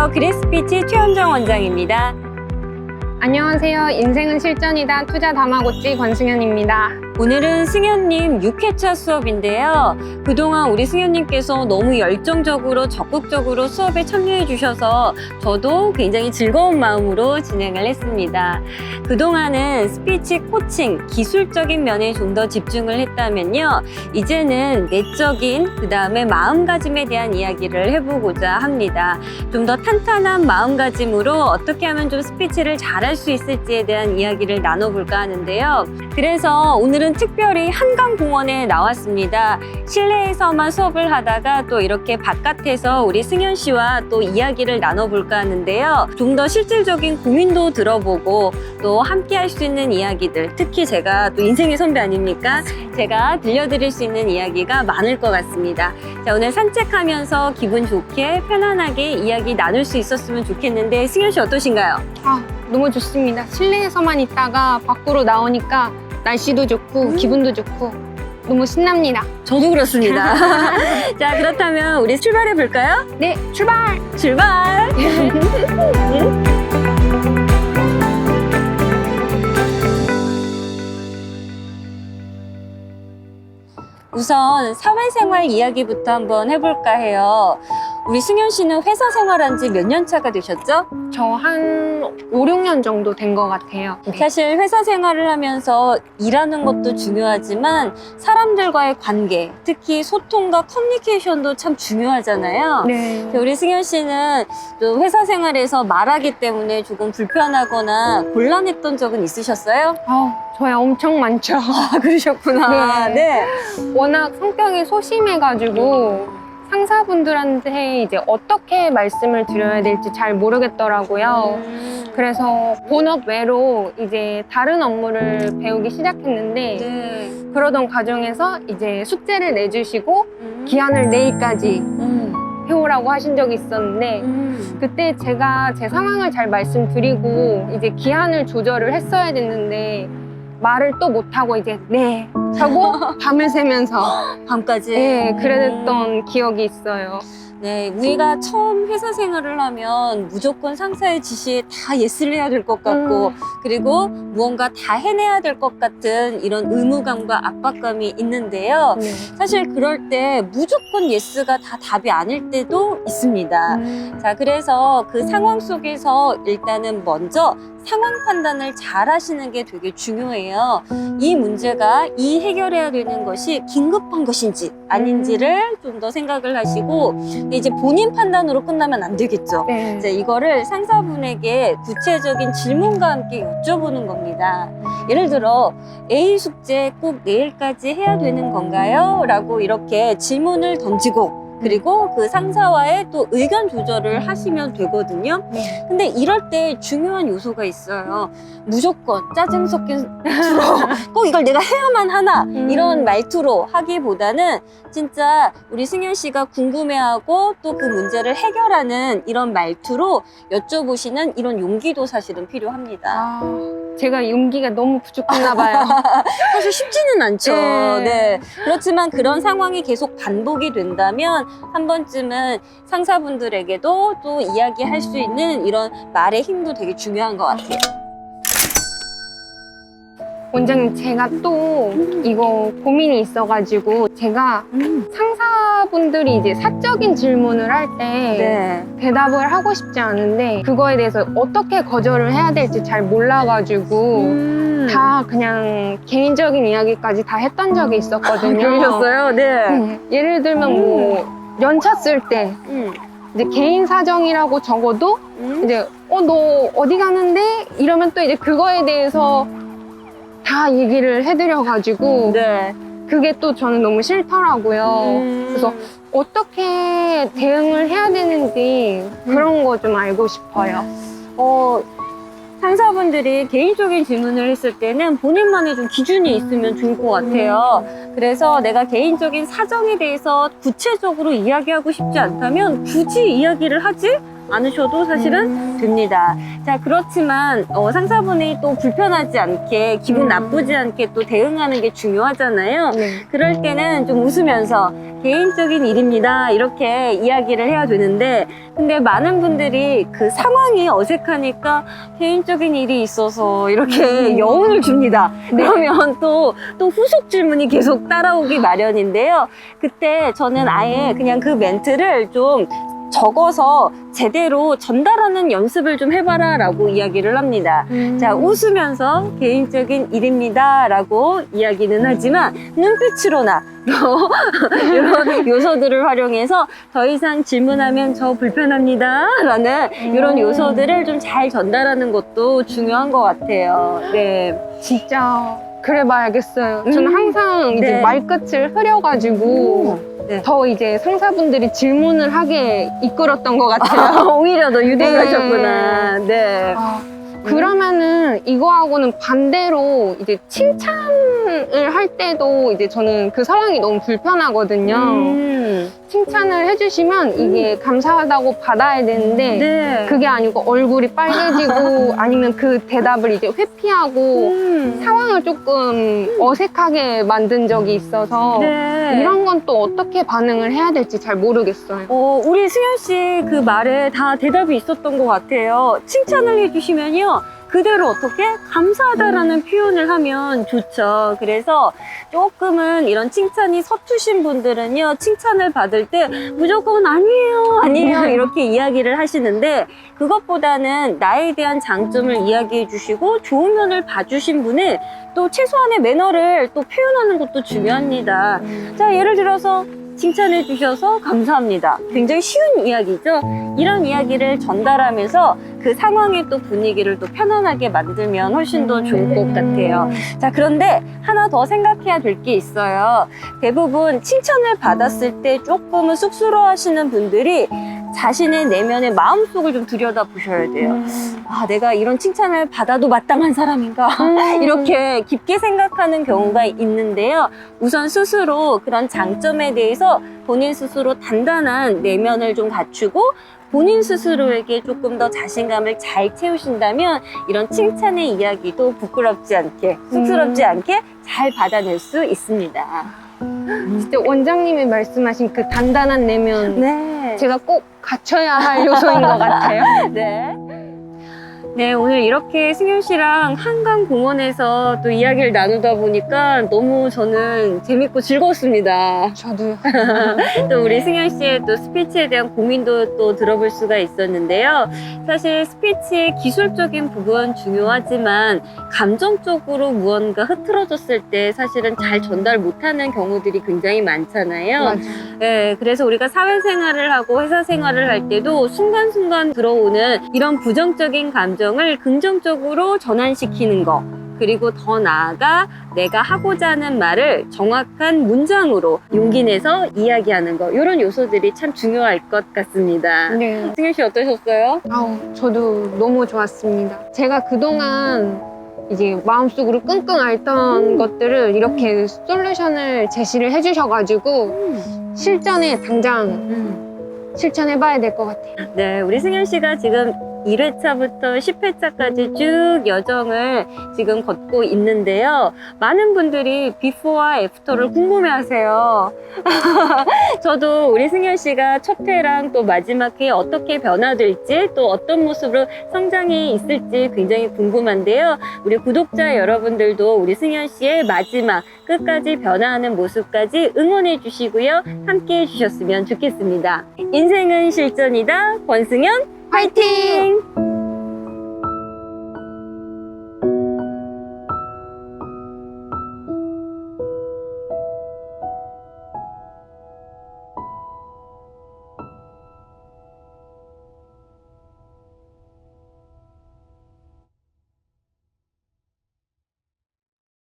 안녕하세요. 그린스피치 최현정 원장입니다. 안녕하세요. 인생은 실전이다. 투자 다마고찌 권승현입니다. 오늘은 승현님 6회차 수업인데요. 그동안 우리 승현님께서 너무 열정적으로 적극적으로 수업에 참여해 주셔서 저도 굉장히 즐거운 마음으로 진행을 했습니다. 그동안은 스피치 코칭, 기술적인 면에 좀 더 집중을 했다면요. 이제는 내적인, 그 다음에 마음가짐에 대한 이야기를 해보고자 합니다. 좀 더 탄탄한 마음가짐으로 어떻게 하면 좀 스피치를 잘할 수 있을지에 대한 이야기를 나눠볼까 하는데요. 그래서 오늘은 특별히 한강공원에 나왔습니다. 실내에서만 수업을 하다가 또 이렇게 바깥에서 우리 승현 씨와 또 이야기를 나눠볼까 하는데요. 좀 더 실질적인 고민도 들어보고 또 함께 할 수 있는 이야기들, 특히 제가 또 인생의 선배 아닙니까? 제가 들려드릴 수 있는 이야기가 많을 것 같습니다. 자, 오늘 산책하면서 기분 좋게 편안하게 이야기 나눌 수 있었으면 좋겠는데 승현 씨 어떠신가요? 너무 좋습니다. 실내에서만 있다가 밖으로 나오니까 날씨도 좋고 기분도 좋고 너무 신납니다. 저도 그렇습니다. 자, 그렇다면 우리 출발해 볼까요? 네, 출발! 출발! 우선 사회생활 이야기부터 한번 해볼까 해요. 우리 승현 씨는 회사 생활한 지 몇 년 차가 되셨죠? 저 한 5, 6년 정도 된 것 같아요. 네. 사실 회사 생활을 하면서 일하는 것도 중요하지만 사람들과의 관계, 특히 소통과 커뮤니케이션도 참 중요하잖아요. 네. 우리 승현 씨는 또 회사 생활에서 말하기 때문에 조금 불편하거나 곤란했던 적은 있으셨어요? 저야 엄청 많죠. 그러셨구나. 네. 워낙 성격이 소심해가지고 상사분들한테 이제 어떻게 말씀을 드려야 될지 잘 모르겠더라고요. 그래서 본업 외로 이제 다른 업무를 배우기 시작했는데 네. 그러던 과정에서 이제 숙제를 내주시고 기한을 내일까지 해오라고 하신 적이 있었는데 그때 제가 제 상황을 잘 말씀드리고 이제 기한을 조절을 했어야 됐는데 말을 또 못하고 이제 네 하고 밤을 새면서 밤까지? 네 그랬던 기억이 있어요. 네, 우리가 처음 회사 생활을 하면 무조건 상사의 지시에 다 예스를 해야 될 것 같고 그리고 무언가 다 해내야 될 것 같은 이런 의무감과 압박감이 있는데요. 네. 사실 그럴 때 무조건 예스가 다 답이 아닐 때도 있습니다. 자, 그래서 그 상황 속에서 일단은 먼저 상황 판단을 잘 하시는 게 되게 중요해요. 이 문제가 이 해결해야 되는 것이 긴급한 것인지 아닌지를 좀 더 생각을 하시고 근데 이제 본인 판단으로 끝나면 안 되겠죠. 네. 이제 이거를 상사분에게 구체적인 질문과 함께 여쭤보는 겁니다. 예를 들어 A 숙제 꼭 내일까지 해야 되는 건가요? 라고 이렇게 질문을 던지고 그리고 그 상사와의 또 의견 조절을 하시면 되거든요. 네. 근데 이럴 때 중요한 요소가 있어요. 무조건 짜증 섞인 말투로 꼭 이걸 내가 해야만 하나 이런 말투로 하기보다는 진짜 우리 승현 씨가 궁금해하고 또 그 문제를 해결하는 이런 말투로 여쭤보시는 이런 용기도 사실은 필요합니다. 제가 용기가 너무 부족했나 봐요. 사실 쉽지는 않죠. 네. 네. 그렇지만 그런 상황이 계속 반복이 된다면 한 번쯤은 상사분들에게도 또 이야기할 수 있는 이런 말의 힘도 되게 중요한 것 같아요. 원장님 제가 또 이거 고민이 있어가지고 제가 상사분들이 이제 사적인 질문을 할 때 네. 대답을 하고 싶지 않은데 그거에 대해서 어떻게 거절을 해야 될지 잘 몰라가지고 다 그냥 개인적인 이야기까지 다 했던 적이 있었거든요. 그러셨어요? 네. 네. 예를 들면 뭐 연차 쓸 때 이제 개인 사정이라고 적어도 이제 너 어디 가는데? 이러면 또 이제 그거에 대해서 다 얘기를 해드려가지고 네. 그게 또 저는 너무 싫더라고요. 그래서 어떻게 대응을 해야 되는지 그런 거 좀 알고 싶어요. 상사분들이 개인적인 질문을 했을 때는 본인만의 좀 기준이 있으면 좋을 것 같아요. 그래서 내가 개인적인 사정에 대해서 구체적으로 이야기하고 싶지 않다면 굳이 이야기를 하지 않으셔도 사실은 됩니다. 자, 그렇지만 상사분이 또 불편하지 않게 기분 나쁘지 않게 또 대응하는 게 중요하잖아요. 네. 그럴 때는 좀 웃으면서 개인적인 일입니다 이렇게 이야기를 해야 되는데, 근데 많은 분들이 그 상황이 어색하니까 개인적인 일이 있어서 이렇게 여운을 줍니다. 그러면 또 후속 질문이 계속 따라오기 마련인데요. 그때 저는 아예 그냥 그 멘트를 좀 적어서 제대로 전달하는 연습을 좀 해봐라 라고 이야기를 합니다. 자, 웃으면서 개인적인 일입니다 라고 이야기는 하지만 눈빛으로나 이런 요소들을 활용해서 더 이상 질문하면 저 불편합니다 라는 이런 요소들을 좀 잘 전달하는 것도 중요한 것 같아요. 네. 진짜 그래 봐야겠어요. 저는 항상 이제 네. 말끝을 흐려가지고 네. 더 이제 상사분들이 질문을 하게 이끌었던 것 같아요. 오히려 더 유대가셨구나. 네. 네. 그러면은 이거하고는 반대로 이제 칭찬을 할 때도 이제 저는 그 상황이 너무 불편하거든요. 칭찬을 해주시면 이게 감사하다고 받아야 되는데 네. 그게 아니고 얼굴이 빨개지고 아니면 그 대답을 이제 회피하고 상황을 조금 어색하게 만든 적이 있어서 네. 이런 건 또 어떻게 반응을 해야 될지 잘 모르겠어요. 우리 승현 씨 그 말에 다 대답이 있었던 것 같아요. 칭찬을 해주시면요. 그대로 어떻게 감사하다라는 표현을 하면 좋죠. 그래서 조금은 이런 칭찬이 서투신 분들은요, 칭찬을 받을 때 무조건 아니에요 이렇게 이야기를 하시는데, 그것보다는 나에 대한 장점을 이야기해 주시고 좋은 면을 봐주신 분은 또 최소한의 매너를 또 표현하는 것도 중요합니다. 자, 예를 들어서 칭찬해 주셔서 감사합니다. 굉장히 쉬운 이야기죠. 이런 이야기를 전달하면서 그 상황의 또 분위기를 또 편안하게 만들면 훨씬 더 좋을 것 같아요. 자, 그런데 하나 더 생각해야 될 게 있어요. 대부분 칭찬을 받았을 때 조금은 쑥스러워 하시는 분들이 자신의 내면의 마음속을 좀 들여다보셔야 돼요. 아, 내가 이런 칭찬을 받아도 마땅한 사람인가? 이렇게 깊게 생각하는 경우가 있는데요. 우선 스스로 그런 장점에 대해서 본인 스스로 단단한 내면을 좀 갖추고 본인 스스로에게 조금 더 자신감을 잘 채우신다면 이런 칭찬의 이야기도 부끄럽지 않게, 쑥스럽지 않게 잘 받아낼 수 있습니다. 진짜 원장님이 말씀하신 그 단단한 내면 네. 제가 꼭 갖춰야 할 요소인 것 같아요. 네. 네, 오늘 이렇게 승현 씨랑 한강공원에서 또 이야기를 나누다 보니까 너무 저는 재밌고 즐거웠습니다. 저도요. 또 우리 승현 씨의 또 스피치에 대한 고민도 또 들어볼 수가 있었는데요. 사실 스피치의 기술적인 부분 중요하지만 감정적으로 무언가 흐트러졌을 때 사실은 잘 전달 못하는 경우들이 굉장히 많잖아요. 맞아요. 네, 그래서 우리가 사회생활을 하고 회사 생활을 할 때도 순간순간 들어오는 이런 부정적인 감정을 긍정적으로 전환시키는 거, 그리고 더 나아가 내가 하고자 하는 말을 정확한 문장으로 용기 내서 이야기하는 거, 이런 요소들이 참 중요할 것 같습니다. 네. 승현 씨 어떠셨어요? 저도 너무 좋았습니다. 제가 그동안 이제 마음속으로 끙끙 앓던 것들을 이렇게 솔루션을 제시를 해주셔가지고 실전에 당장 실천해봐야 될 것 같아요. 네, 우리 승현 씨가 지금 1회차부터 10회차까지 쭉 여정을 지금 걷고 있는데요. 많은 분들이 비포와 애프터를 궁금해하세요. 저도 우리 승현 씨가 첫 회랑 또 마지막 회에 어떻게 변화될지, 또 어떤 모습으로 성장이 있을지 굉장히 궁금한데요. 우리 구독자 여러분들도 우리 승현 씨의 마지막 끝까지 변화하는 모습까지 응원해 주시고요. 함께 해주셨으면 좋겠습니다. 인생은 실전이다. 권승현 화이팅!